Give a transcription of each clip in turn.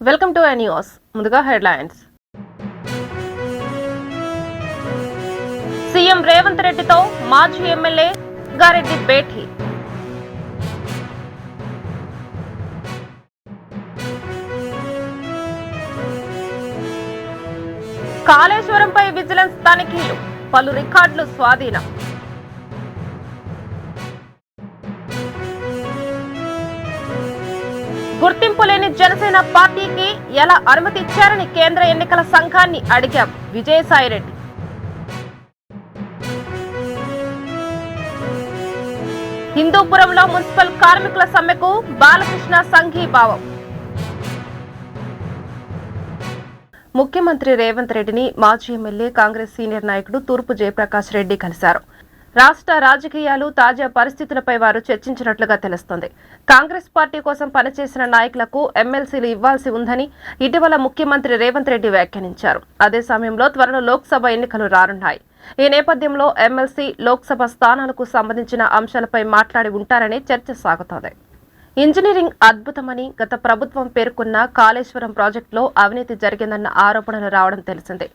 Welcome to news. ముందుగా headlines. CM Revanth రెడ్డితో మాజీ ఎమ్మెల్యే గారెడ్డి భేటీ. కాళేశ్వరంపై విజిలెన్స్ తనిఖీలు, పలు రికార్డులు స్వాధీనం. గుర్తింపు లేని జనసేన పార్టీకి ఎలా అనుమతి ఇచ్చారని కేంద్ర ఎన్నికల సంఘాన్ని అడిగాం విజయసాయిరెడ్డి. హిందూపురంలో మున్సిపల్ కార్మికుల సమ్మెకు బాలకృష్ణ సంఘీభావం. ముఖ్యమంత్రి రేవంత్ రెడ్డిని మాజీ ఎమ్మెల్యే కాంగ్రెస్ సీనియర్ నాయకుడు తూర్పు జయప్రకాష్ రెడ్డి కలిశారు. రాష్ట్ర రాజకీయాలు, తాజా పరిస్థితులపై వారు చర్చించినట్లుగా తెలుస్తోంది. కాంగ్రెస్ పార్టీ కోసం పనిచేసిన నాయకులకు ఎమ్మెల్సీలు ఇవ్వాల్సి ఉందని ఇటీవల ముఖ్యమంత్రి రేవంత్ రెడ్డి వ్యాఖ్యానించారు. అదే సమయంలో త్వరలో లోక్సభ ఎన్నికలు రానున్నాయి. ఈ నేపథ్యంలో ఎమ్మెల్సీ, లోక్సభ స్థానాలకు సంబంధించిన అంశాలపై మాట్లాడి ఉంటారని చర్చ సాగుతోంది. ఇంజనీరింగ్ అద్భుతమని గత ప్రభుత్వం పేర్కొన్న కాళేశ్వరం ప్రాజెక్టులో అవినీతి జరిగిందన్న ఆరోపణలు రావడం తెలిసిందే.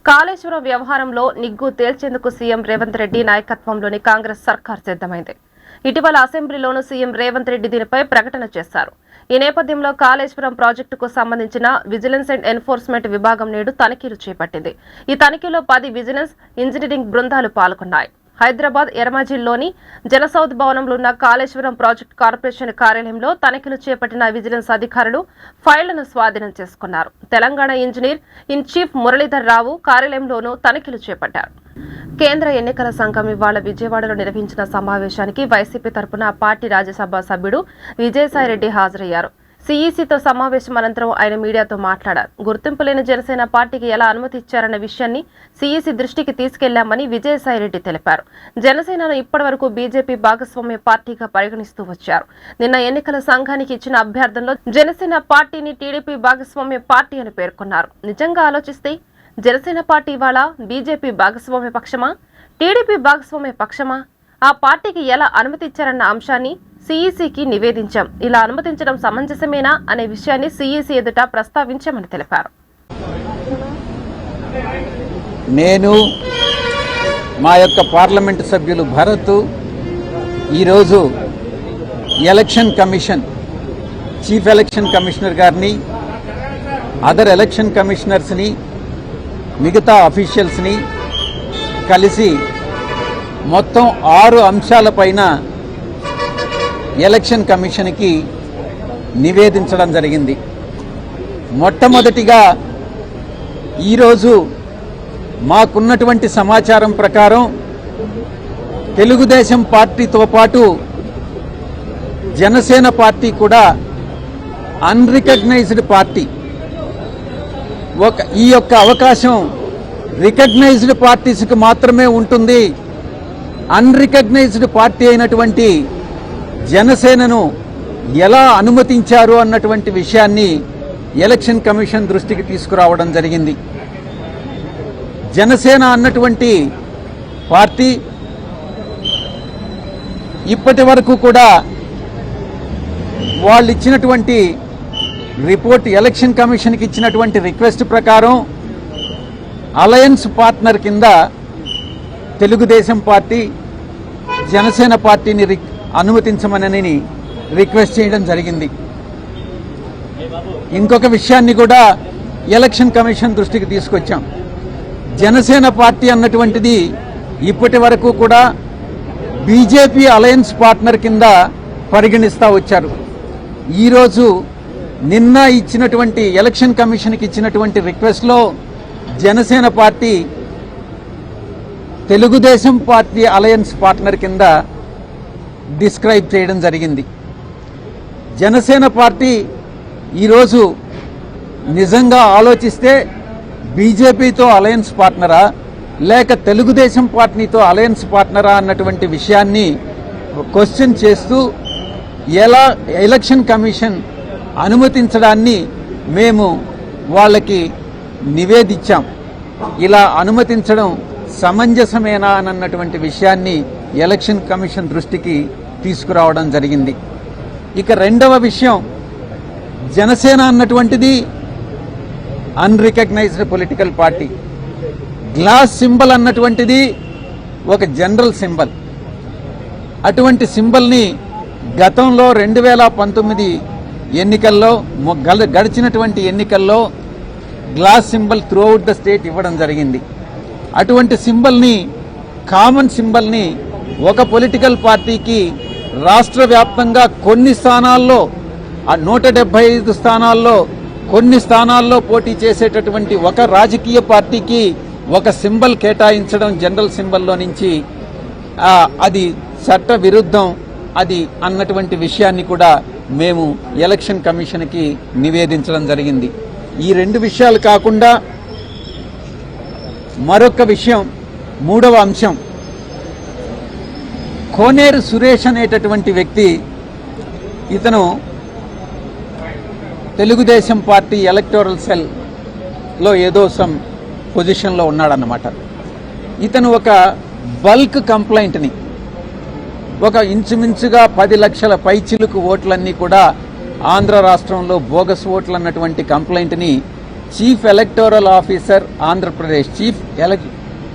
కాళేశ్వరం వ్యవహారంలో నిగ్గు తేల్చేందుకు సీఎం రేవంత్ రెడ్డి నాయకత్వంలోని కాంగ్రెస్ సర్కార్ సిద్ధమైంది. ఇటీవల అసెంబ్లీలోనూ సీఎం రేవంత్ రెడ్డి దీనిపై ప్రకటన చేశారు. ఈ నేపథ్యంలో కాళేశ్వరం ప్రాజెక్టుకు సంబంధించిన విజిలెన్స్ అండ్ ఎన్ఫోర్స్మెంట్ విభాగం నేడు తనిఖీలు చేపట్టింది. ఈ తనిఖీలో 10 విజిలెన్స్, ఇంజనీరింగ్ బృందాలు పాల్గొన్నాయి. హైదరాబాద్ ఎర్రమాజిల్లోని జనసౌధ్ భవనంలో ఉన్న కాళేశ్వరం ప్రాజెక్టు కార్పొరేషన్ కార్యాలయంలో తనిఖీలు చేపట్టిన విజిలెన్స్ అధికారులు ఫైళ్లను స్వాధీనం చేసుకున్నారు. Telangana engineer in chief Muralidhar Rao కార్యాలయంలోనూ తనిఖీలు చేపట్టారు. కేంద్ర ఎన్నికల సంఘం ఇవాళ విజయవాడలో నిర్వహించిన సమావేశానికి వైసీపీ తరపున పార్టీ రాజ్యసభ సభ్యుడు విజయసాయిరెడ్డి హాజరయ్యారు. సీఈసీతో సమావేశం అనంతరం ఆయన మీడియాతో మాట్లాడారు. గుర్తింపు లేని జనసేన పార్టీకి ఎలా అనుమతి ఇచ్చారన్న విషయాన్ని సీఈసీ దృష్టికి తీసుకెళ్లామని విజయసాయిరెడ్డి తెలిపారు. జనసేనను ఇప్పటివరకు బీజేపీ భాగస్వామ్య పార్టీగా పరిగణిస్తూ వచ్చారు. నిన్న ఎన్నికల సంఘానికి ఇచ్చిన అభ్యర్థనలో జనసేన పార్టీని టీడీపీ భాగస్వామ్య పార్టీ అని పేర్కొన్నారు. నిజంగా ఆలోచిస్తే జనసేన పార్టీ ఇవాళ బీజేపీ భాగస్వామ్య పక్షమా, టీడీపీ భాగస్వామ్య పక్షమా? ఆ పార్టీకి ఎలా అనుమతి ఇచ్చారన్న అంశాన్ని సీఈసీకి నివేదించాం. ఇలా అనుమతించడం సమంజసమేనా అనే విషయాన్ని సీఈసీ ఎదుట ప్రస్తావించామని తెలిపారు. నేను, మా యొక్క పార్లమెంటు సభ్యులు భరత్ ఈరోజు election commission, chief election commissioner గారిని, అదర్ ఎలక్షన్ కమిషనర్స్ని, మిగతా అఫీషియల్స్ని కలిసి మొత్తం 6 అంశాలపైన ఎలక్షన్ కమిషన్కి నివేదించడం జరిగింది. మొట్టమొదటిగా ఈరోజు మాకున్నటువంటి సమాచారం ప్రకారం తెలుగుదేశం పార్టీతో పాటు జనసేన పార్టీ కూడా అన్రికగ్నైజ్డ్ పార్టీ. ఈ యొక్క అవకాశం రికగ్నైజ్డ్ పార్టీస్కి మాత్రమే ఉంటుంది. అన్రికగ్నైజ్డ్ పార్టీ అయినటువంటి జనసేనను ఎలా అనుమతించారు అన్నటువంటి విషయాన్ని ఎలక్షన్ కమిషన్ దృష్టికి తీసుకురావడం జరిగింది. జనసేన అన్నటువంటి పార్టీ ఇప్పటి వరకు కూడా వాళ్ళు ఇచ్చినటువంటి రిపోర్ట్, ఎలక్షన్ కమిషన్కి ఇచ్చినటువంటి రిక్వెస్ట్ ప్రకారం అలయన్స్ పార్ట్నర్ కింద తెలుగుదేశం పార్టీ, జనసేన పార్టీని అనుమతించమని రిక్వెస్ట్ చేయడం జరిగింది. ఇంకొక విషయాన్ని కూడా ఎలక్షన్ కమిషన్ దృష్టికి తీసుకొచ్చాం. జనసేన పార్టీ అన్నటువంటిది ఇప్పటి వరకు కూడా బీజేపీ అలయన్స్ పార్ట్నర్ కింద పరిగణిస్తూ వచ్చారు. ఈరోజు నిన్న ఇచ్చినటువంటి ఎలక్షన్ కమిషన్కి ఇచ్చినటువంటి రిక్వెస్ట్లో Janasena party Telugu Desam party alliance partner కింద డిస్క్రైబ్ చేయడం జరిగింది. జనసేన పార్టీ ఈరోజు నిజంగా ఆలోచిస్తే బీజేపీతో అలయన్స్ పార్ట్నరా లేక తెలుగుదేశం పార్టీతో అలయన్స్ పార్ట్నరా అన్నటువంటి విషయాన్ని క్వశ్చన్ చేస్తూ ఎలా ఎలక్షన్ కమిషన్ అనుమతించడాన్ని మేము వాళ్ళకి నివేదించాం. ఇలా అనుమతించడం సమంజసమేనా అన్నటువంటి విషయాన్ని ఎలక్షన్ కమిషన్ దృష్టికి తీసుకురావడం జరిగింది. ఇక రెండవ విషయం, జనసేన అన్నటువంటిది unrecognised political party. Glass symbol అన్నటువంటిది ఒక జనరల్ సింబల్. అటువంటి సింబల్ని గతంలో 2019 ఎన్నికల్లో గడిచినటువంటి ఎన్నికల్లో glass symbol throughout the state ఇవ్వడం జరిగింది. అటువంటి సింబల్ని, కామన్ సింబల్ని ఒక పొలిటికల్ పార్టీకి రాష్ట్ర వ్యాప్తంగా కొన్ని స్థానాల్లో, 175 స్థానాల్లో కొన్ని స్థానాల్లో పోటీ చేసేటటువంటి ఒక రాజకీయ పార్టీకి ఒక సింబల్ కేటాయించడం జనరల్ సింబల్లో నుంచి అది చట్ట విరుద్ధం అది అన్నటువంటి విషయాన్ని కూడా మేము ఎలక్షన్ కమిషన్కి నివేదించడం జరిగింది. ఈ 2 విషయాలు కాకుండా మరొక విషయం, 3వ అంశం, కోనేరు సురేష్ అనేటటువంటి వ్యక్తి, ఇతను తెలుగుదేశం పార్టీ ఎలక్టోరల్ సెల్లో ఏదో సమ్ పొజిషన్లో ఉన్నాడన్నమాట. ఇతను ఒక బల్క్ కంప్లైంట్ని, ఒక ఇంచుమించుగా 10 లక్షల పైచిలుకు ఓట్లన్నీ కూడా ఆంధ్ర రాష్ట్రంలో బోగస్ ఓట్లు అన్నటువంటి కంప్లైంట్ని chief electoral officer Andhra Pradesh,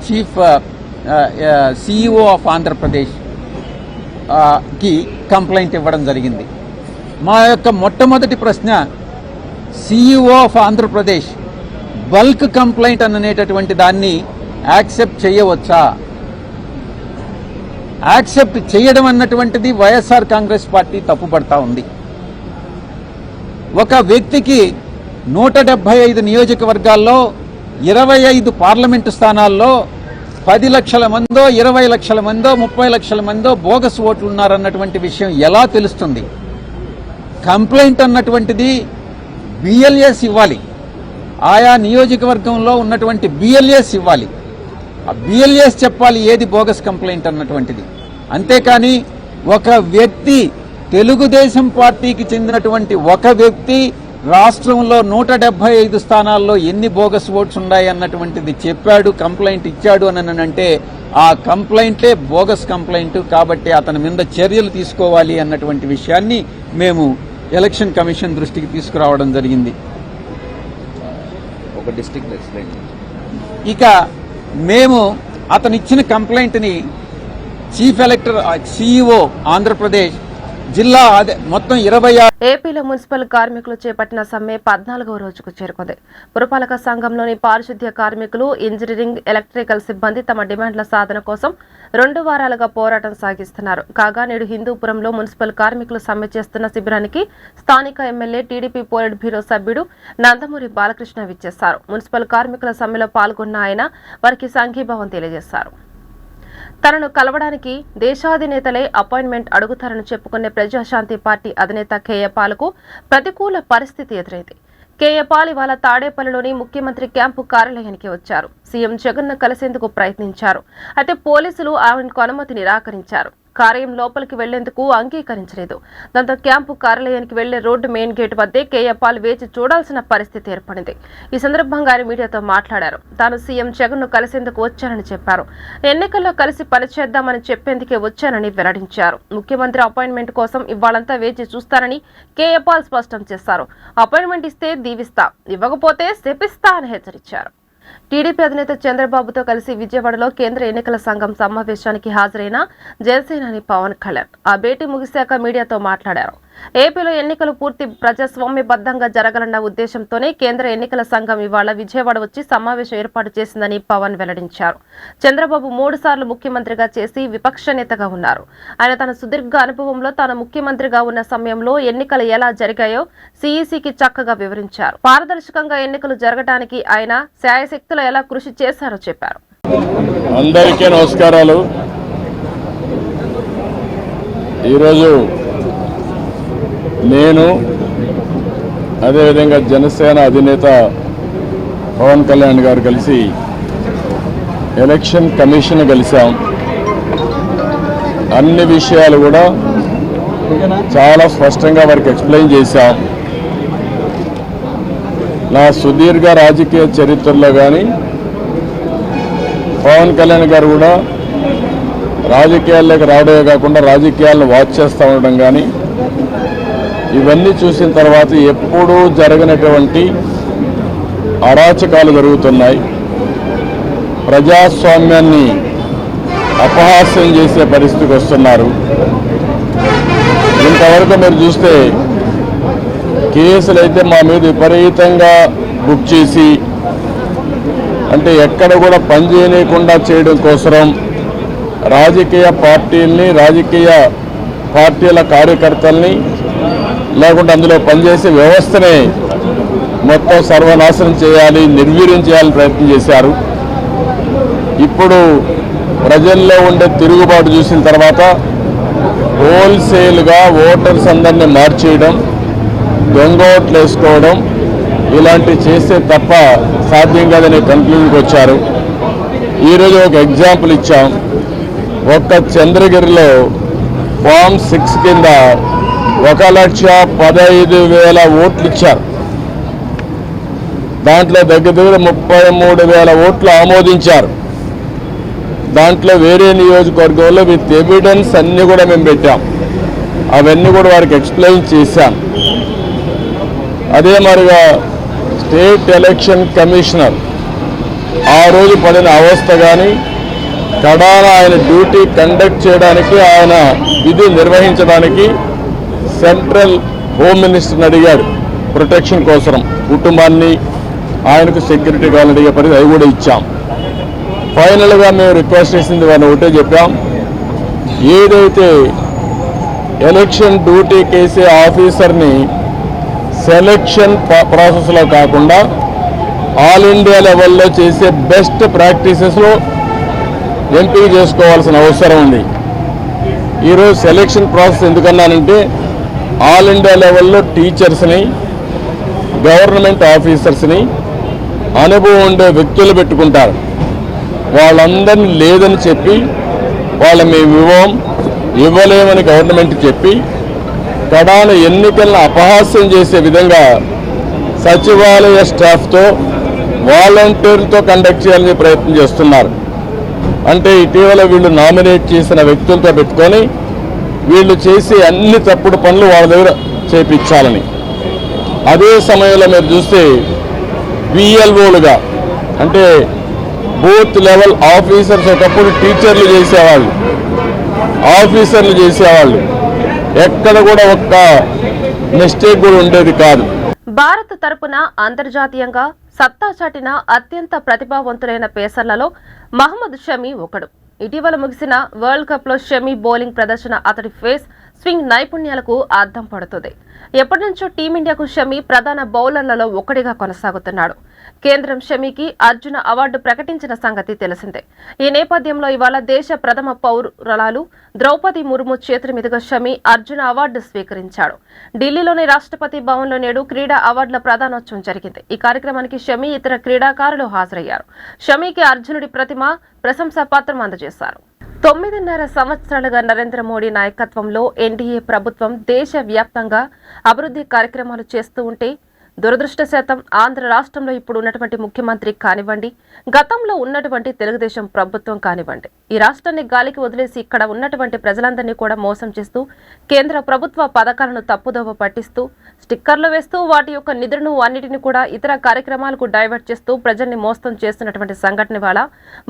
chief CEO of Andhra Pradesh కి కంప్లైంట్ ఇవ్వడం జరిగింది. మా యొక్క మొట్టమొదటి ప్రశ్న, CEO of Andhra Pradesh bulk complaint అనేటటువంటి దాన్ని యాక్సెప్ట్ చేయవచ్చా? యాక్సెప్ట్ చేయడం అన్నటువంటిది వైఎస్ఆర్ కాంగ్రెస్ పార్టీ తప్పుపడతా ఉంది. ఒక వ్యక్తికి 175 నియోజకవర్గాల్లో 25 పార్లమెంటు స్థానాల్లో 10 లక్షల మందో, 20 లక్షల మందో, 30 లక్షల మందో బోగస్ ఓట్లు ఉన్నారన్నటువంటి విషయం ఎలా తెలుస్తుంది? కంప్లైంట్ అన్నటువంటిది బిఎల్ఎస్ ఇవ్వాలి, ఆయా నియోజకవర్గంలో ఉన్నటువంటి బిఎల్ఎస్ ఇవ్వాలి. ఆ బిఎల్ఎస్ చెప్పాలి ఏది బోగస్ కంప్లైంట్ అన్నటువంటిది. అంతేకాని ఒక వ్యక్తి, తెలుగుదేశం పార్టీకి చెందినటువంటి ఒక వ్యక్తి రాష్ట్రంలో 175 స్థానాల్లో ఎన్ని బోగస్ ఓట్స్ ఉన్నాయి అన్నటువంటిది చెప్పాడు, కంప్లైంట్ ఇచ్చాడు అని అంటే ఆ కంప్లైంటే బోగస్ కంప్లైంట్. కాబట్టి అతని మీద చర్యలు తీసుకోవాలి అన్నటువంటి విషయాన్ని మేము ఎలక్షన్ కమిషన్ దృష్టికి తీసుకురావడం జరిగింది. ఒక డిస్ట్రిక్ట్ ఎక్స్ప్లెయిన్. ఇక మేము అతనిచ్చిన కంప్లైంట్ని చీఫ్ ఎలక్టర్ సిఇఓ ఆంధ్రప్రదేశ్ జిల్లా మొత్తం 26. ఏపీలో మున్సిపల్ కార్మికులు చేపట్టిన సమ్మె 14వ రోజుకు చేరుకుంది. పురపాలక సంఘంలోని పారిశుద్ధ్య కార్మికులు, ఇంజనీరింగ్, ఎలక్ట్రికల్ సిబ్బంది తమ డిమాండ్ల సాధన కోసం 2 వారాలుగా పోరాటం సాగిస్తున్నారు. కాగా నేడు హిందూపురంలో మున్సిపల్ కార్మికులు సమ్మె చేస్తున్న శిబిరానికి స్థానిక ఎమ్మెల్యే, టీడీపీ పోలిట్ బ్యూరో సభ్యుడు నందమూరి బాలకృష్ణ విచ్చేశారు. మున్సిపల్ కార్మికుల సమ్మెలో పాల్గొన్న ఆయన వారికి సంఘీభావం తెలియజేశారు. తనను కలవడానికి దేశాధినేతలే అపాయింట్మెంట్ అడుగుతారని చెప్పుకునే ప్రజాశాంతి పార్టీ అధినేత కేఏ పాలకు ప్రతికూల పరిస్థితి ఎదురైంది. కేఏ పాల్ ఇవాళ తాడేపల్లిలోని ముఖ్యమంత్రి క్యాంపు కార్యాలయానికి వచ్చారు. సీఎం జగన్ను కలిసేందుకు ప్రయత్నించారు. అయితే పోలీసులు ఆయనకు అనుమతి నిరాకరించారు. కార్యం లోపలికి వెళ్లేందుకు అంగీకరించలేదు. దాంతో క్యాంపు కార్యాలయానికి వెళ్లే రోడ్డు మెయిన్ గేట్ వద్దే కేఏ పాల్ వేచి చూడాల్సిన పరిస్థితి ఏర్పడింది. ఈ సందర్భంగా ఆయన మీడియాతో మాట్లాడారు. తాను సీఎం జగన్ను కలిసేందుకు వచ్చానని చెప్పారు. ఎన్నికల్లో కలిసి పనిచేద్దామని చెప్పేందుకే వచ్చానని వెల్లడించారు. ముఖ్యమంత్రి అపాయింట్మెంట్ కోసం ఇవాళంతా వేచి చూస్తానని కేఏ పాల్ స్పష్టం చేశారు. అపాయింట్మెంట్ ఇస్తే దీవిస్తా, ఇవ్వకపోతే శపిస్తా అని హెచ్చరించారు. టీడీపీ అధినేత చంద్రబాబుతో కలిసి విజయవాడలో కేంద్ర ఎన్నికల సంఘం సమావేశానికి హాజరైన జనసేనాని పవన్ కళ్యాణ్ ఆ భేటీ ముగిశాక మీడియాతో మాట్లాడారు. ఏపీలో ఎన్నికలు పూర్తి ప్రజాస్వామ్యబద్ధంగా జరగాలన్న ఉద్దేశంతోనే కేంద్ర ఎన్నికల సంఘం ఇవాళ విజయవాడ వచ్చి సమావేశం ఏర్పాటు చేసిందని పవన్ వెల్లడించారు. చంద్రబాబు 3 సార్లు ముఖ్యమంత్రిగా చేసి విపక్ష నేతగా ఉన్నారు. ఆయన తన సుదీర్ఘ అనుభవంలో తాను ముఖ్యమంత్రిగా ఉన్న సమయంలో ఎన్నికలు ఎలా జరిగాయో సీఈసీకి చక్కగా వివరించారు. పారదర్శకంగా ఎన్నికలు జరగడానికి ఆయన శాయశక్తులు ఎలా కృషి చేశారో చెప్పారు. అందరికీ నమస్కారాలు. ఈరోజు నేను అదేవిధంగా జనసేన అధినేత పవన్ కళ్యాణ్ గారు కలిసి ఎలక్షన్ కమిషన్ కలిసాం. అన్ని విషయాలు కూడా చాలా స్పష్టంగా వారికి ఎక్స్ప్లెయిన్ చేశాం. నా సుదీర్ఘ రాజకీయ చరిత్రలో కానీ పవన్ కళ్యాణ్ గారు కూడా రాజకీయాల్లోకి రావడమే కాకుండా రాజకీయాలను వాచ్ చేస్తూ ఉండడం కానీ ఇవన్నీ చూసిన తర్వాత ఎప్పుడూ జరగనటువంటి అరాచకాలు జరుగుతున్నాయి. ప్రజాస్వామ్యాన్ని అపహాస్యం చేసే పరిస్థితికి వస్తున్నారు. ఇంతవరకు మీరు చూస్తే కేసులు అయితే మా మీద విపరీతంగా బుక్ చేసి, అంటే ఎక్కడ కూడా పని చేయకుండా చేయడం కోసం రాజకీయ పార్టీల కార్యకర్తల్ని లేకుంటే అందులో పనిచేసే వ్యవస్థనే మొత్తం సర్వనాశనం చేయాలి, నిర్వీర్యం చేయాలని ప్రయత్నం చేశారు. ఇప్పుడు ప్రజల్లో ఉండే తిరుగుబాటు చూసిన తర్వాత హోల్సేల్గా ఓటర్స్ అందరినీ మార్చేయడం, దొంగ ఓట్లు వేసుకోవడం ఇలాంటివి చేస్తే తప్ప సాధ్యం కాదనే కన్క్లూజన్కి వచ్చారు. ఈరోజు ఒక ఎగ్జాంపుల్ ఇచ్చాం. ఒక్క చంద్రగిరిలో ఫామ్ 6 కింద 1,15,000 ఓట్లు ఇచ్చారు. దాంట్లో దగ్గర 33,000 ఓట్లు ఆమోదించారు. దాంట్లో వేరే నియోజకవర్గంలో విత్ ఎవిడెన్స్ అన్నీ కూడా మేము పెట్టాం. అవన్నీ కూడా వారికి ఎక్స్ప్లెయిన్ చేశాం. అదే మరిగా స్టేట్ ఎలక్షన్ కమిషనర్ ఆ రోజు పడిన అవస్థ కానీ, కడాన ఆయన డ్యూటీ కండక్ట్ చేయడానికి, ఆయన విధి నిర్వహించడానికి సెంట్రల్ హోమ్ మినిస్టర్ని అడిగారు ప్రొటెక్షన్ కోసం. కుటుంబాన్ని, ఆయనకు సెక్యూరిటీ కావాలని అడిగే పరిస్థితి, అవి కూడా ఇచ్చాం. ఫైనల్గా మేము రిక్వెస్ట్ చేసింది వారిని ఒకటే చెప్పాం, ఏదైతే ఎలక్షన్ డ్యూటీ కేసే ఆఫీసర్ని సెలక్షన్ ప్రాసెస్లో కాకుండా ఆల్ ఇండియా లెవెల్లో చేసే బెస్ట్ ప్రాక్టీసెస్లో ఎంపిక చేసుకోవాల్సిన అవసరం ఉంది. ఈరోజు సెలక్షన్ ప్రాసెస్ ఎందుకన్నానంటే, ఆల్ ఇండియా లెవెల్లో టీచర్స్ని, గవర్నమెంట్ ఆఫీసర్స్ని, అనుభవం ఉండే వ్యక్తులు పెట్టుకుంటారు. వాళ్ళందరినీ లేదని చెప్పి, మేము ఇవ్వలేమని గవర్నమెంట్ చెప్పి, కడాన ఎన్నికలను అపహాస్యం చేసే విధంగా సచివాలయ స్టాఫ్తో, వాలంటీర్లతో కండక్ట్ చేయాలని ప్రయత్నం చేస్తున్నారు. అంటే ఇటీవల వీళ్ళు నామినేట్ చేసిన వ్యక్తులతో పెట్టుకొని వీళ్ళు చేసే అన్ని తప్పుడు పనులు వాళ్ళ దగ్గర చేపించాలని. అదే సమయంలో మీరు చూస్తే విఎల్ఓలుగా, అంటే బూత్ లెవెల్ ఆఫీసర్స్, ఒకప్పుడు టీచర్లు చేసేవాళ్ళు, ఆఫీసర్లు చేసేవాళ్ళు, ఎక్కడ కూడా ఒక్క మిస్టేక్ కూడా ఉండేది కాదు. భారత్ తరపున అంతర్జాతీయంగా సత్తా చాటిన అత్యంత ప్రతిభావంతులైన పేసర్లలో మహమ్మద్ షమి ఒకడు. ఇటీవల ముగిసిన వరల్డ్ కప్ లో షమి బౌలింగ్ ప్రదర్శన అతడి ఫేస్ స్వింగ్ నైపుణ్యాలకు అద్దం పడుతుంది. ఎప్పటి నుంచో టీమిండియాకు షమి ప్రధాన బౌలర్లలో ఒకటిగా కొనసాగుతున్నాడు. కేంద్రం షమికి అర్జున అవార్డు ప్రకటించిన సంగతి తెలిసిందే. ఈ నేపథ్యంలో ఇవాళ దేశ ప్రథమ పౌరురాలు ద్రౌపది ముర్ము చేతుల మీదుగా షమి అర్జున అవార్డు స్వీకరించాడు. ఢిల్లీలోని రాష్ట్రపతి భవన్లో నేడు క్రీడా అవార్డుల ప్రదానోత్సవం జరిగింది. ఈ కార్యక్రమానికి షమి, ఇతర క్రీడాకారులు హాజరయ్యారు. షమికి అర్జునుడి ప్రతిమ, ప్రశంసా పత్రం అందజేశారు. 9.5 సంవత్సరాలుగా నరేంద్ర మోడీ నాయకత్వంలో ఎన్డీఏ ప్రభుత్వం దేశ వ్యాప్తంగా అభివృద్ధి కార్యక్రమాలు చేస్తూ ఉంటే, దురదృష్టశాతం ఆంధ్ర రాష్ట్రంలో ఇప్పుడు ఉన్నటువంటి ముఖ్యమంత్రి కానివ్వండి, గతంలో ఉన్నటువంటి తెలుగుదేశం ప్రభుత్వం కానివ్వండి, ఈ రాష్ట్రాన్ని గాలికి వదిలేసి ఇక్కడ ఉన్నటువంటి ప్రజలందరినీ కూడా మోసం చేస్తూ, కేంద్ర ప్రభుత్వ పథకాలను తప్పుదోవ పట్టిస్తూ, స్టిక్కర్లు వేస్తూ, వాటి యొక్క నిధులను అన్నిటిని కూడా ఇతర కార్యక్రమాలకు డైవర్ట్ చేస్తూ ప్రజల్ని మోసం చేస్తున్నటువంటి సంఘటన వల్ల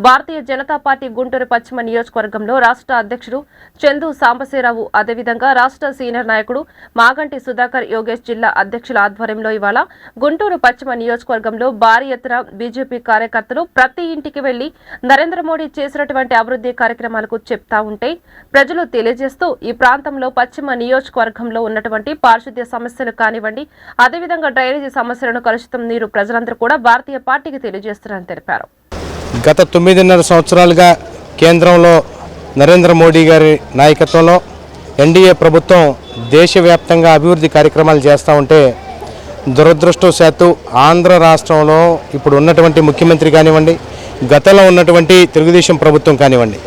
భారతీయ జనతా పార్టీ గుంటూరు పశ్చిమ నియోజకవర్గంలో రాష్ట్ర అధ్యక్షుడు చందు సాంబశివరావు, అదేవిధంగా రాష్ట్ర సీనియర్ నాయకుడు మాగంటి సుధాకర్ యోగేష్, జిల్లా అధ్యక్షుల ఆధ్వర్యంలో ఇవాళ గుంటూరు పశ్చిమ నియోజకవర్గంలో భారీ ఎత్తున బీజేపీ కార్యకర్తలు ప్రతి ఇంటికి వెళ్లి నరేంద్ర మోడీ చేసినటువంటి అభివృద్ధి కార్యక్రమాలకు చెప్తా ఉంటే, ప్రజలు తెలియజేస్తూ ఈ ప్రాంతంలో పశ్చిమ నియోజకవర్గంలో ఉన్నటువంటి పారిశుద్ధ్య సమస్యలు కానివ్వండి, అదేవిధంగా డ్రైనేజీ సమస్యలను, కలుషితం నీరు ప్రజలందరూ కూడా భారతీయ పార్టీకి తెలియజేస్తున్నారని తెలిపారు. గత 9.5 సంవత్సరాలుగా కేంద్రంలో నరేంద్ర మోడీ గారి నాయకత్వంలో ఎన్డీఏ ప్రభుత్వం దేశవ్యాప్తంగా అభివృద్ధి కార్యక్రమాలు చేస్తూ ఉంటే, దురదృష్టవశాత్తు ఆంధ్ర రాష్ట్రంలో ఇప్పుడు ఉన్నటువంటి ముఖ్యమంత్రి కానివ్వండి, గతంలో ఉన్నటువంటి తెలుగుదేశం ప్రభుత్వం కానివ్వండి,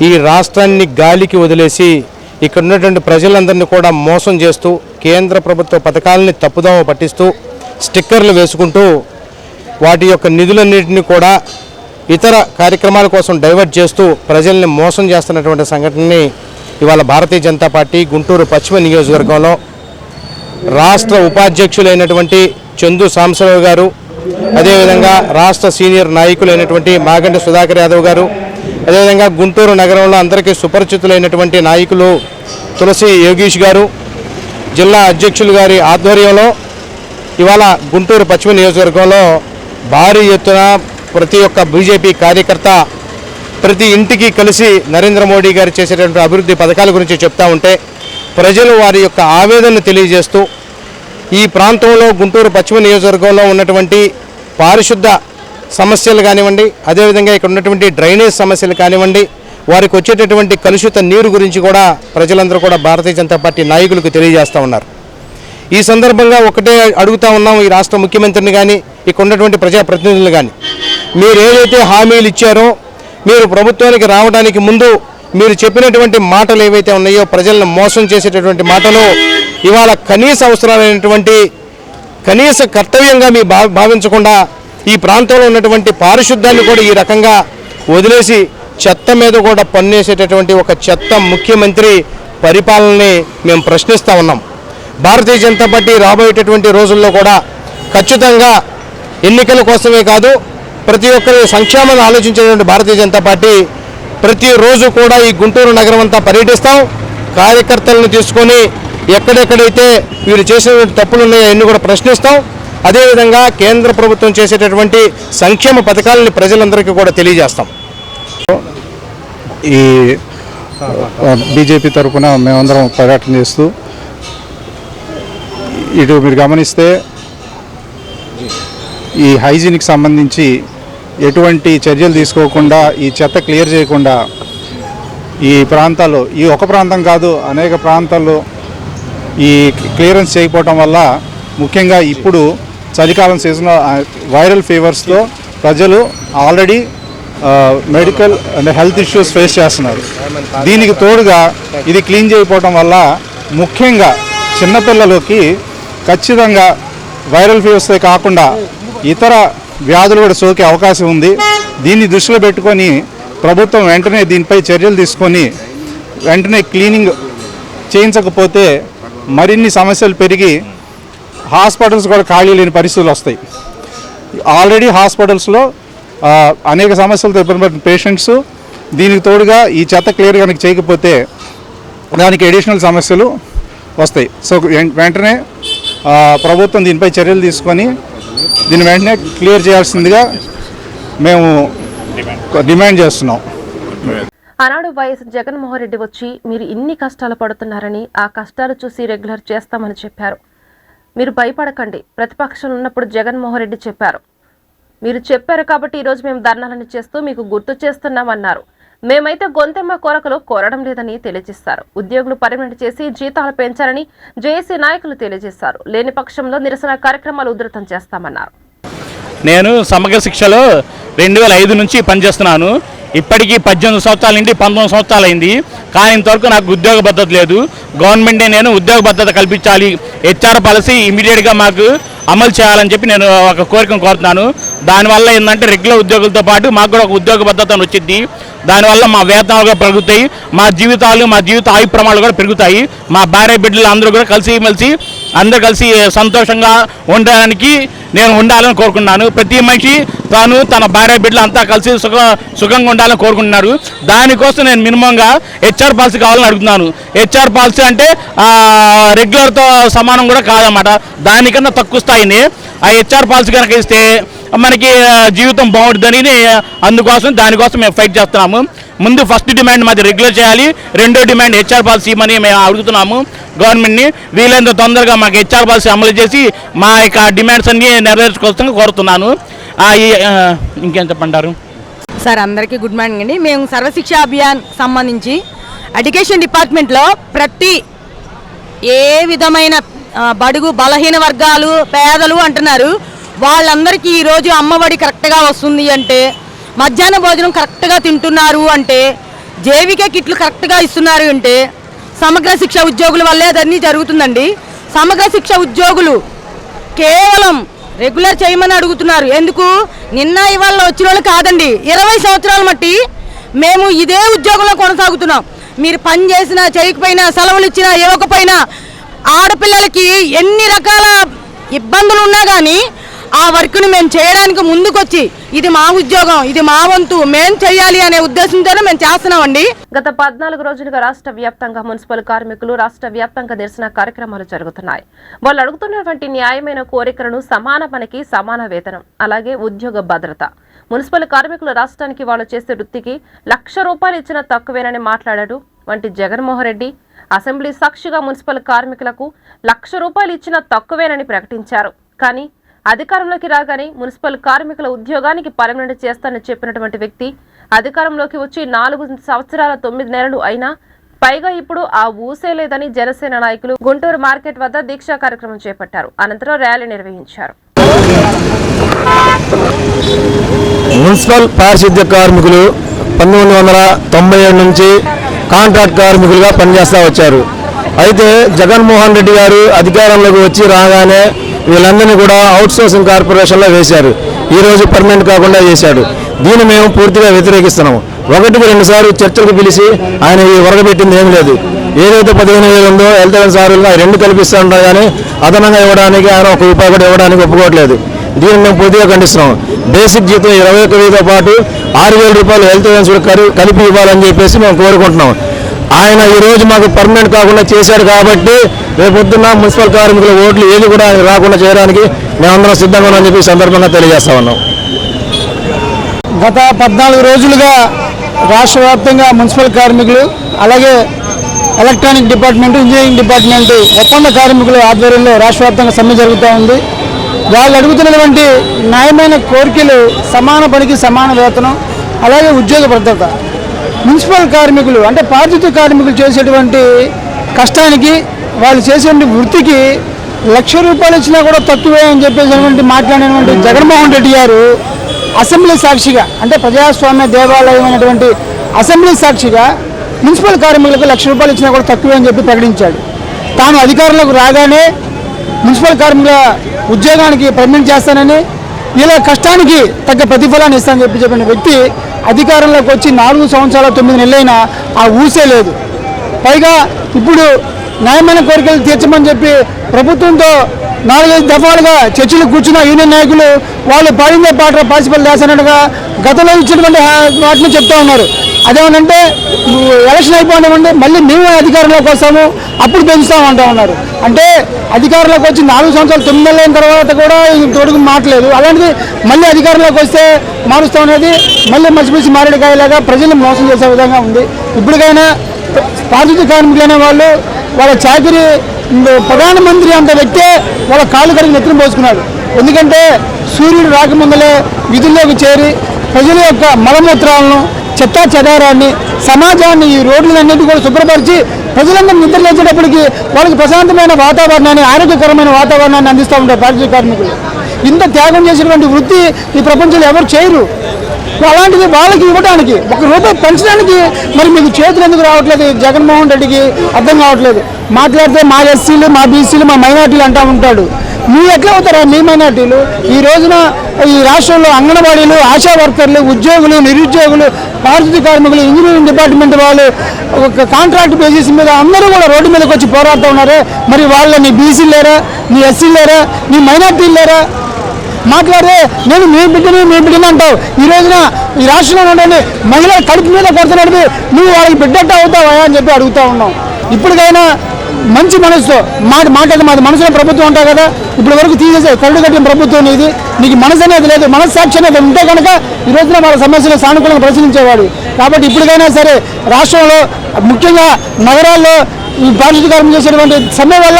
ఈ రాష్ట్రాన్ని గాలికి వదిలేసి ఇక్కడ ఉన్నటువంటి ప్రజలందరినీ కూడా మోసం చేస్తూ, కేంద్ర ప్రభుత్వ పథకాలని తప్పుదోవ పట్టిస్తూ, స్టిక్కర్లు వేసుకుంటూ, వాటి యొక్క నిధులన్నింటినీ కూడా ఇతర కార్యక్రమాల కోసం డైవర్ట్ చేస్తూ ప్రజల్ని మోసం చేస్తున్నటువంటి సంఘటనని ఇవాళ భారతీయ జనతా పార్టీ గుంటూరు పశ్చిమ నియోజకవర్గంలో రాష్ట్ర ఉపాధ్యక్షులైనటువంటి చందు సాంబశివరావు గారు, అదేవిధంగా రాష్ట్ర సీనియర్ నాయకులైనటువంటి మాగంటి సుధాకర్ యాదవ్ గారు, అదేవిధంగా గుంటూరు నగరంలో అందరికీ సుపరిచితులైనటువంటి నాయకులు తులసి యోగీష్ గారు, జిల్లా అధ్యక్షులు గారి ఆధ్వర్యంలో ఇవాళ గుంటూరు పశ్చిమ నియోజకవర్గంలో భారీ ఎత్తున ప్రతి ఒక్క బీజేపీ కార్యకర్త ప్రతి ఇంటికి కలిసి నరేంద్ర మోడీ గారు చేసేటువంటి అభివృద్ధి పథకాల గురించి చెప్తా ఉంటే ప్రజలు వారి యొక్క ఆవేదనను తెలియజేస్తూ ఈ ప్రాంతంలో గుంటూరు పశ్చిమ నియోజకవర్గంలో ఉన్నటువంటి పారిశుద్ధ సమస్యలు కానివ్వండి, అదేవిధంగా ఇక్కడ ఉన్నటువంటి డ్రైనేజ్ సమస్యలు కానివ్వండి, వారికి వచ్చేటటువంటి కలుషిత నీరు గురించి కూడా ప్రజలందరూ కూడా భారతీయ జనతా పార్టీ నాయకులకు తెలియజేస్తూ ఉన్నారు. ఈ సందర్భంగా ఒకటే అడుగుతా ఉన్నాం ఈ రాష్ట్ర ముఖ్యమంత్రిని కానీ, ఇక్కడ ఉన్నటువంటి ప్రజాప్రతినిధులు కానీ, మీరు ఏదైతే హామీలు ఇచ్చారో, మీరు ప్రభుత్వానికి రావడానికి ముందు మీరు చెప్పినటువంటి మాటలు ఏవైతే ఉన్నాయో ప్రజలను మోసం చేసేటటువంటి మాటలు ఇవాళ కనీస అవసరాలైనటువంటి కనీస కర్తవ్యంగా మీ భావించకుండా ఈ ప్రాంతంలో ఉన్నటువంటి పారిశుద్ధ్యాన్ని కూడా ఈ రకంగా వదిలేసి చెత్త మీద కూడా పన్నేసేటటువంటి ఒక చెత్త ముఖ్యమంత్రి పరిపాలనని మేము ప్రశ్నిస్తూ ఉన్నాం. భారతీయ జనతా పార్టీ రాబోయేటటువంటి రోజుల్లో కూడా ఖచ్చితంగా ఎన్నికల కోసమే కాదు, ప్రతి ఒక్కరి సంక్షేమాన్ని ఆలోచించేటువంటి భారతీయ జనతా పార్టీ ప్రతిరోజు కూడా ఈ గుంటూరు నగరం అంతా పర్యటిస్తాం. కార్యకర్తలను తీసుకొని ఎక్కడెక్కడైతే వీరు చేసినటువంటి తప్పులు ఉన్నాయో అన్ని కూడా ప్రశ్నిస్తాం. అదేవిధంగా కేంద్ర ప్రభుత్వం చేసేటటువంటి సంక్షేమ పథకాలని ప్రజలందరికీ కూడా తెలియజేస్తాం. ఈ బీజేపీ తరఫున మేమందరం పర్యటన చేస్తూ ఇటు మీరు గమనిస్తే ఈ హైజీన్కి సంబంధించి ఎటువంటి చర్యలు తీసుకోకుండా ఈ చెత్త క్లియర్ చేయకుండా ఈ ప్రాంతాల్లో, ఈ ఒక ప్రాంతం కాదు అనేక ప్రాంతాల్లో ఈ క్లియరెన్స్ చేయకపోవటం వల్ల ముఖ్యంగా ఇప్పుడు చలికాలం సీజన్లో వైరల్ ఫీవర్స్తో ప్రజలు already medical and health issues face చేస్తున్నారు. దీనికి తోడుగా ఇది క్లీన్ చేయకపోవటం వల్ల ముఖ్యంగా చిన్నపిల్లలకి ఖచ్చితంగా వైరల్ ఫీవర్సే కాకుండా ఇతర వ్యాధులు కూడా సోకే అవకాశం ఉంది. దీన్ని దృష్టిలో పెట్టుకొని ప్రభుత్వం వెంటనే దీనిపై చర్యలు తీసుకొని వెంటనే క్లీనింగ్ చేయించకపోతే మరిన్ని సమస్యలు పెరిగి హాస్పిటల్స్ కూడా ఖాళీ లేని పరిస్థితులు వస్తాయి. ఆల్రెడీ హాస్పిటల్స్లో అనేక సమస్యలతో ఇబ్బంది పడిన పేషెంట్స్, దీనికి తోడుగా ఈ చెత్త క్లియర్ కనుక చేయకపోతే దానికి అడిషనల్ సమస్యలు వస్తాయి. సో వెంటనే ప్రభుత్వం దీనిపై చర్యలు తీసుకొని దీన్ని వెంటనే క్లియర్ చేయాల్సిందిగా మేము డిమాండ్ చేస్తున్నాం. ఆనాడు వైఎస్ జగన్మోహన్ రెడ్డి వచ్చి మీరు ఇన్ని కష్టాలు పడుతున్నారని, ఆ కష్టాలు చూసి రెగ్యులర్ చేస్తామని చెప్పారు. మీరు భయపడకండి, ప్రతిపక్షంలో ఉన్నప్పుడు జగన్మోహన్ రెడ్డి చెప్పారు. మీరు చెప్పారు కాబట్టి ఈరోజు మేము ధర్నాలను చేస్తూ మీకు గుర్తు చేస్తున్నామన్నారు. మేమైతే గొంతెమ్మ కొరకలు కోరడం లేదని తెలియజేశారు. ఉద్యోగులు పర్మనెంట్ చేసి జీతాలు పెంచాలని జేఏసీ నాయకులు తెలియజేశారు. లేని పక్షంలో నిరసన కార్యక్రమాలు ఉధృతం చేస్తామన్నారు. నేను సమగ్ర శిక్షలో 2005 నుంచి పనిచేస్తున్నాను. ఇప్పటికీ 18 సంవత్సరాల నుండి 19 సంవత్సరాలు అయింది. కానీ ఇంతవరకు నాకు ఉద్యోగ భద్రత లేదు. గవర్నమెంటే నేను ఉద్యోగ భద్రత కల్పించాలి, హెచ్ఆర్ పాలసీ ఇమీడియట్గా మాకు అమలు చేయాలని చెప్పి నేను ఒక కోరికను కోరుతున్నాను. దానివల్ల ఏంటంటే రెగ్యులర్ ఉద్యోగులతో పాటు మాకు కూడా ఒక ఉద్యోగ భద్రత వచ్చింది. దానివల్ల మా వేతనాలు కూడా పెరుగుతాయి, మా జీవితాలు, మా జీవిత ఆయు ప్రమాణాలు కూడా పెరుగుతాయి. మా భార్య బిడ్డలు అందరూ కూడా కలిసి అందరూ కలిసి సంతోషంగా ఉండడానికి నేను ఉండాలని కోరుకున్నాను. ప్రతి మనిషి తాను తన భార్య బిడ్డలు అంతా కలిసి సుఖంగా ఉండాలని కోరుకుంటున్నారు. దానికోసం నేను మినిమంగా హెచ్ఆర్ పాలసీ కావాలని అడుగుతున్నాను. హెచ్ఆర్ పాలసీ అంటే రెగ్యులర్తో సమానం కూడా కాదన్నమాట, దానికన్నా తక్కువ స్థాయిని ఆ హెచ్ఆర్ పాలసీ కనుక ఇస్తే మనకి జీవితం బాగుంటుందని దానికోసం మేము ఫైట్ చేస్తున్నాము. ముందు ఫస్ట్ డిమాండ్ మాది రెగ్యులర్ చేయాలి, రెండో డిమాండ్ హెచ్ఆర్ పాలసీ ఇవ్వమని మేము అడుగుతున్నాము గవర్నమెంట్ని. వీలైనంత తొందరగా మాకు హెచ్ఆర్ పాలసీ అమలు చేసి మా యొక్క డిమాండ్స్ అన్ని నెరవేర్చుకోవాల్సిందిగా కోరుతున్నాను. ఇంకేం చెప్పంటారు సార్? అందరికీ గుడ్ మార్నింగ్ అండి. మేము సర్వశిక్ష అభియాన్ సంబంధించి ఎడ్యుకేషన్ డిపార్ట్మెంట్లో ప్రతి ఏ విధమైన బడుగు బలహీన వర్గాలు పేదలు అంటున్నారు, వాళ్ళందరికీ ఈరోజు అమ్మఒడి కరెక్ట్గా వస్తుంది అంటే, మధ్యాహ్న భోజనం కరెక్ట్గా తింటున్నారు అంటే, జేవికే కిట్లు కరెక్ట్గా ఇస్తున్నారు అంటే సమగ్ర శిక్ష ఉద్యోగుల వల్లే అదన్నీ జరుగుతుందండి. సమగ్ర శిక్ష ఉద్యోగులు కేవలం రెగ్యులర్ చేయమని అడుగుతున్నారు. ఎందుకు? నిన్న ఇవాళ వచ్చిన వాళ్ళు కాదండి, 20 సంవత్సరాల మట్టి మేము ఇదే ఉద్యోగంలో కొనసాగుతున్నాం. మీరు పని చేసినా చేయకపోయినా, సెలవులు ఇచ్చినా ఇవ్వకపోయినా, ఆడపిల్లలకి ఎన్ని రకాల ఇబ్బందులు ఉన్నా కానీ ఆ వర్క్ను మేము చేయడానికి ముందుకొచ్చి ఇది మా ఉద్యోగం, ఇది మా వంతు, మేము చేయాలి అనే ఉద్దేశంతోనే మేము చేస్తున్నామండి. గత 14 రోజులుగా రాష్ట్ర వ్యాప్తంగా మున్సిపల్ కార్మికులు రాష్ట్ర వ్యాప్తంగా నిరసన కార్యక్రమాలు జరుగుతున్నాయి. వాళ్ళు అడుగుతున్నటువంటి న్యాయమైన కోరికలను సమాన పనికి సమాన వేతనం, అలాగే ఉద్యోగ భద్రత. మున్సిపల్ కార్మికులు రాష్ట్రానికి వాళ్ళు చేసే వృత్తికి ₹1,00,000 ఇచ్చిన తక్కువేనని మాట్లాడాడు వంటి జగన్మోహన్ రెడ్డి. అసెంబ్లీ సాక్షిగా మున్సిపల్ కార్మికులకు ₹1,00,000 ఇచ్చిన తక్కువేనని ప్రకటించారు. కానీ అధికారంలోకి రాగానే మున్సిపల్ కార్మికుల ఉద్యోగానికి పర్మనెంట్ చేస్తానని చెప్పినటువంటి వ్యక్తి అధికారంలోకి వచ్చి 4 సంవత్సరాల 9 నెలలు అయినా పైగా ఇప్పుడు ఆ ఊసే లేదని జనసేన నాయకులు గుంటూరు మార్కెట్ వద్ద దీక్షా కార్యక్రమం చేపట్టారు. అనంతరం ర్యాలీ నిర్వహించారు. మున్సిపల్ పారిశుద్ధ్య కార్మికులు 1997 నుంచి కాంట్రాక్ట్ కార్మికులుగా పనిచేస్తూ వచ్చారు. అయితే జగన్మోహన్ రెడ్డి గారు అధికారంలోకి వచ్చి రాగానే వీళ్ళందరినీ కూడా అవుట్ సోర్సింగ్ కార్పొరేషన్లో వేశారు. ఈరోజు పర్మనెంట్ కాకుండా చేశాడు. దీన్ని మేము పూర్తిగా వ్యతిరేకిస్తున్నాము. 1-2 సార్లు చర్చలకు పిలిచి ఆయన ఈ వరగబెట్టింది ఏం లేదు. ఏదైతే 15,000 ఉందో హెల్త్ సార్లు 2 కల్పిస్తూ ఉంటారు, కానీ అదనంగా ఇవ్వడానికి ఆయన ₹1 కూడా ఇవ్వడానికి ఒప్పుకోవట్లేదు. దీన్ని మేము పూర్తిగా ఖండిస్తున్నాం. బేసిక్ జీతం 21,000తో పాటు ₹6,000 హెల్త్ ఇన్సూరెన్స్ కలిపి ఇవ్వాలని చెప్పేసి మేము కోరుకుంటున్నాం. ఆయన ఈరోజు మాకు పర్మనెంట్ కాకుండా చేశాడు కాబట్టి రేపొద్దున్న మున్సిపల్ కార్మికుల ఓట్లు ఏది కూడా రాకుండా చేయడానికి మేమందరం సిద్ధంగా ఉన్నామని చెప్పి సందర్భంగా తెలియజేస్తా ఉన్నాం. గత 14 రోజులుగా రాష్ట్ర వ్యాప్తంగా మున్సిపల్ కార్మికులు, అలాగే ఎలక్ట్రానిక్ డిపార్ట్మెంట్, ఇంజనీరింగ్ డిపార్ట్మెంట్ ఒప్పంద కార్మికుల ఆధ్వర్యంలో రాష్ట్ర వ్యాప్తంగా సమ్మె జరుగుతూ ఉంది. వాళ్ళు అడుగుతున్నటువంటి న్యాయమైన కోరికలు సమాన పనికి సమాన వేతనం, అలాగే ఉద్యోగ భద్రత. మున్సిపల్ కార్మికులు అంటే పారిశుద్ధ్య కార్మికులు చేసేటువంటి కష్టానికి, వాళ్ళు చేసేటువంటి వృత్తికి ₹1,00,000 ఇచ్చినా కూడా తక్కువే అని చెప్పేసి మాట్లాడినటువంటి జగన్మోహన్ రెడ్డి గారు అసెంబ్లీ సాక్షిగా, అంటే ప్రజాస్వామ్య దేవాలయం అయినటువంటి అసెంబ్లీ సాక్షిగా మున్సిపల్ కార్మికులకు ₹1,00,000 ఇచ్చినా కూడా తక్కువే అని చెప్పి ప్రకటించాడు. తాను అధికారంలోకి రాగానే మున్సిపల్ కార్మికుల ఉద్యోగానికి పర్మనెంట్ చేస్తానని, ఇలా కష్టానికి తగ్గ ప్రతిఫలాన్ని ఇస్తానని చెప్పిన వ్యక్తి అధికారంలోకి వచ్చి 4 సంవత్సరాల 9 నెలలైనా ఆ ఊసే లేదు. పైగా ఇప్పుడు న్యాయమైన కోరికలు తీర్చమని చెప్పి ప్రభుత్వంతో 4-5 దఫాలుగా చర్చలు కూర్చున్న యూనియన్ నాయకులు వాళ్ళు పాడిందే పాట పాసిపల్ చేస్తున్నట్టుగా గతంలో ఇచ్చినటువంటి వాటిని చెప్తా ఉన్నారు. అదేమనంటే ఎలక్షన్ అయిపోయినామంటే మళ్ళీ మేము అధికారంలోకి వస్తాము, అప్పుడు పెంచుతామంటా ఉన్నారు. అంటే అధికారంలోకి వచ్చి 4 సంవత్సరాలు 9 నెలల అయిన తర్వాత కూడా తోడుకు మాట్లేదు. అలాంటిది మళ్ళీ అధికారంలోకి వస్తే మారుస్తాం అనేది మళ్ళీ మసిపిసి మారేడుకాయలాగా ప్రజల్ని మోసం చేసే విధంగా ఉంది. ఇప్పటికైనా పారిశుద్ధ్య కార్మికులు అనే వాళ్ళు వాళ్ళ చాకరీ ప్రధానమంత్రి అంత వ్యక్తే వాళ్ళ కాళ్ళు కడిగి నెత్తిన పోసుకున్నాడు. ఎందుకంటే సూర్యుడు రాకముందలే విధుల్లోకి చేరి ప్రజల యొక్క మలమూత్రాలను, చెత్తా చెదారాన్ని, సమాజాన్ని, ఈ రోడ్లన్నింటినీ కూడా శుభ్రపరిచి ప్రజలందరూ నిద్రలేచేటప్పటికి వాళ్ళకి ప్రశాంతమైన వాతావరణాన్ని, ఆరోగ్యకరమైన వాతావరణాన్ని అందిస్తూ ఉంటారు పారిశుద్ధ్య కార్మికులు. ఇంత త్యాగం చేసినటువంటి వృత్తి ఈ ప్రపంచంలో ఎవరు చేయరు. అలాంటిది వాళ్ళకి ఇవ్వడానికి ₹1 పెంచడానికి మరి మీకు చేతులు ఎందుకు రావట్లేదు జగన్మోహన్ రెడ్డికి అర్థం కావట్లేదు. మాట్లాడితే మా ఎస్సీలు, మా బీసీలు, మా మైనార్టీలు అంటూ ఉంటాడు. మీరు ఎట్లా అవుతారా మీ మైనార్టీలు? ఈ రోజున ఈ రాష్ట్రంలో అంగన్వాడీలు, ఆశా వర్కర్లు, ఉద్యోగులు, నిరుద్యోగులు, పారిశుద్ధ్య కార్మికులు, ఇంజనీరింగ్ డిపార్ట్మెంట్ వాళ్ళు ఒక కాంట్రాక్ట్ బేసిస్ మీద అందరూ కూడా రోడ్డు మీదకి వచ్చి పోరాడుతూ ఉన్నారే. మరి వాళ్ళ నీ బీసీలు లేరా, నీ ఎస్సీలు లేరా, నీ మైనార్టీలు లేరా? మాట్లాడితే నేను మీ బిడ్డని అంటావు. ఈ రోజున ఈ రాష్ట్రంలో ఉండండి మహిళల కడుపు మీద కొడుతున్నది నువ్వు వాళ్ళకి బిడ్డట్టు అవుతావా అని చెప్పి అడుగుతూ ఉన్నాం. ఇప్పటికైనా మంచి మనసుతో మాట్లాడి మాది మనసులో ప్రభుత్వం ఉంటావు కదా, ఇప్పటి వరకు తీసేసే కరుడు కట్టిన ప్రభుత్వం ఇది, నీకు మనసు అనేది లేదు, మనస్సాక్షి అనేది ఉంటే కనుక ఈ రోజున వాళ్ళ సమస్యలు సానుకూలంగా పరిశీలించేవాడు. కాబట్టి ఇప్పటికైనా సరే రాష్ట్రంలో ముఖ్యంగా నగరాల్లో ఈ పారిశుద్ధ్య కార్మికులు చేసేటువంటి సమ్మె వల్ల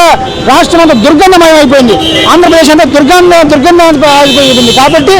రాష్ట్రం అంతా దుర్గంధమయం అయిపోయింది. ఆంధ్రప్రదేశ్ అంతా దుర్గంధం అయిపోయింది. కాబట్టి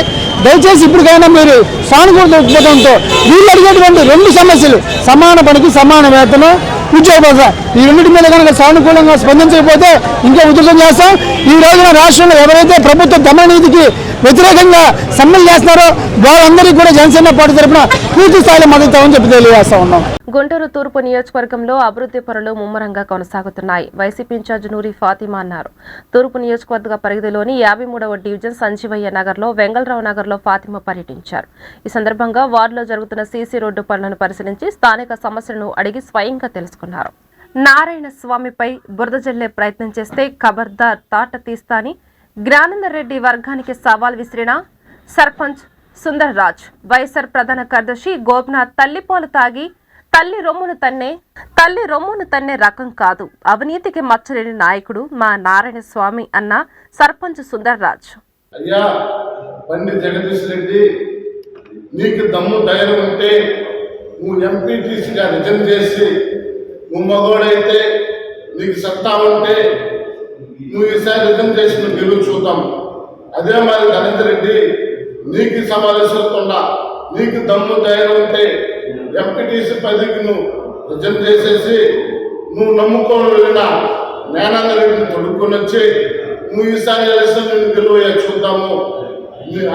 దయచేసి ఇప్పటికైనా మీరు సానుకూల దృక్పథంతో వీళ్ళు అడిగేటువంటి 2 సమస్యలు సమాన పనికి సమాన వేతనం, ఉద్యోగ భద్రత, ఈ రెండింటి మీద కనుక సానుకూలంగా స్పందించకపోతే ఇంకా ఉధృతం చేస్తాం. ఈ రోజున రాష్ట్రంలో ఎవరైతే ప్రభుత్వ దమననీతికి వ్యతిరేకంగా సమ్మెలు చేస్తున్నారో వాళ్ళందరికీ కూడా జనసేన పార్టీ తరఫున పూర్తి స్థాయిలో మద్దతుని చెప్పి తెలియజేస్తా ఉన్నాం. గుంటూరు తూర్పు నియోజకవర్గంలో అభివృద్ధి పనులు ముమ్మరంగా కొనసాగుతున్నాయి. వైసీపీ ఇన్ఛార్జ్ నూరి ఫాతిమా అన్నారు. తూర్పు నియోజకవర్గ పరిధిలోని 53వ డివిజన్ సంజీవయ్య నగర్లో, వెంగళరావు నగర్లో ఫాతిమా పర్యటించారు. ఈ సందర్భంగా వార్డులో జరుగుతున్న సీసీ రోడ్డు పనులను పరిశీలించి స్థానిక సమస్యలను అడిగి స్వయంగా తెలుసుకున్నారు. నారాయణ స్వామిపై బురద జల్లే ప్రయత్నం చేస్తే ఖబర్దార్ తాట తీస్తా అని జ్ఞానేందర్ రెడ్డి వర్గానికి సవాల్ విసిరిన సర్పంచ్ సుందర్ రాజ్. వైఎస్ఆర్ ప్రధాన కార్యదర్శి గోపినాథ్ తల్లిపోలు తాగి తల్లి రొమ్మును తన్నే రకం కాదు, అవినీతికి మచ్చలేని నాయకుడు మా నారాయణ స్వామి అన్న సర్పంచ్ సుందర్ రాజ్. అయ్యా బండి జగదీష్ రెడ్డి, నీకు దమ్ము ధైర్యం ఉంటే నువ్వు ఎంపీటీసీగా రిజైన్ చేసి, నువ్వు మగోడైతే నీకు సత్తా ఉంటే నువ్వు ఈసారి రిజైన్ చేసి నువ్వు గెలుపు చూద్దాం. అదే మరి ధనంజయ రెడ్డి, నీకు సమావేశంకుండా నీకు దమ్ము ధైర్యం ఉంటే ఎంపీటీసీ పదవికి నువ్వు రిజైన్ చేసేసి నువ్వు నమ్ముకొని వెళ్ళిన జ్ఞానేందర్ రెడ్డిని తొడుక్కొని వచ్చి నువ్వు ఈసారి ఎలక్షన్ నేను గెలువయ్యా చూద్దాము.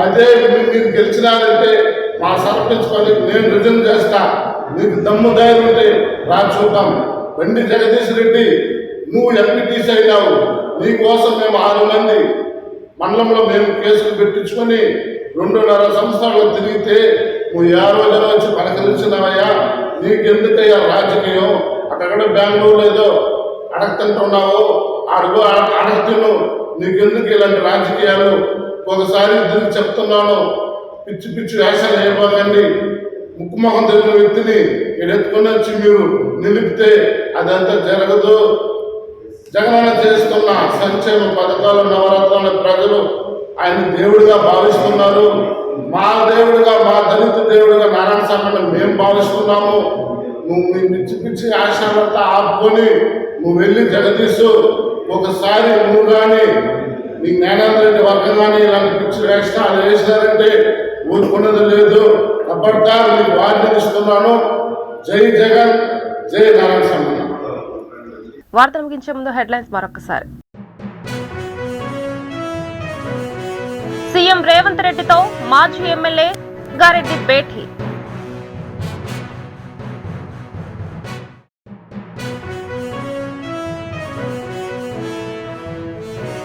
అదే మీరు గెలిచినారంటే మా సర్పంచ్ పదవికి నేను రిజైన్ చేస్తా, నీకు దమ్ము ధైర్యం ఉంటే రా చూద్దాం. బండి జగదీష్ రెడ్డి, నువ్వు ఎంపీటీసీ అయినావు, నీ కోసం మేము 6 మంది మండలంలో మేము కేసులు పెట్టించుకొని 2.5 సంవత్సరాలు తిరిగితే నువ్వు ఏ రోజున వచ్చి పలకరించినావయ్యా. నీకెందుకయ్యా రాజకీయం? అక్కడ బెంగళూరు ఏదో అడగతుంటున్నావు, అడగతును, నీకెందుకు ఇలాంటి రాజకీయాలు? ఒకసారి దీనికి చెప్తున్నాను, పిచ్చి పిచ్చి వేషాలు వేయబోకండి. ముక్కుమొహం తెలిసిన వ్యక్తిని ఎడెత్తుకొని వచ్చి మీరు నిలిపితే అదంతా జరగదు. జగనన్న చేస్తున్న సంక్షేమ పథకాలు, నవరత్నాల ప్రజలు ఆయన దేవుడిగా భావిస్తున్నారు. మా దేవుడిగా, మా దళిత దేవుడిగా నారాయణ స్వామిని మేము భావిస్తున్నాము. నువ్వు మీ పిచ్చి పిచ్చి ఆశాలంతా ఆపుకొని నువ్వు వెళ్ళి జగదీశు, ఒకసారి నువ్వు కానీ నీ జ్ఞానేందర్ రెడ్డి వర్గం కానీ ఇలాంటి పిచ్చి వేషాలు వేసినారంటే ఊరుకున్నది లేదు. కాబట్టి నీకు వార్త ఇస్తున్నాను. జై జగన్, జై నారాయణ స్వామి. వార్తలు ముగించే ముందు హెడ్లైన్స్ మరొకసారి. సీఎం రేవంత్ రెడ్డితో మాజీ ఎమ్మెల్యే గారెడ్డి భేటీ.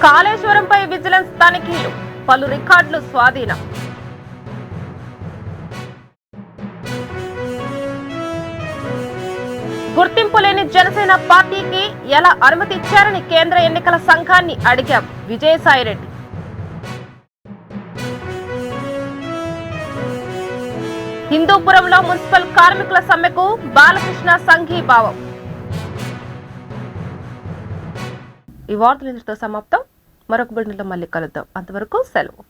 కాళేశ్వరంపై విజిలెన్స్ తనిఖీలు, పలు రికార్డులు స్వాధీనం. గుర్తింపు లేని జనసేన పార్టీకి ఎలా అనుమతి ఇచ్చారని కేంద్ర ఎన్నికల సంఘాన్ని అడిగాం. విజయసాయిరెడ్డి. హిందూపురంలో మున్సిపల్ కార్మికుల సమ్మెకు బాలకృష్ణ సంఘీభావం. ఈ వార్తలు ఇంతటితో సమాప్తం. మరొక బులెటిన్లో మళ్ళీ కలుద్దాం. అంతవరకు సెలవు.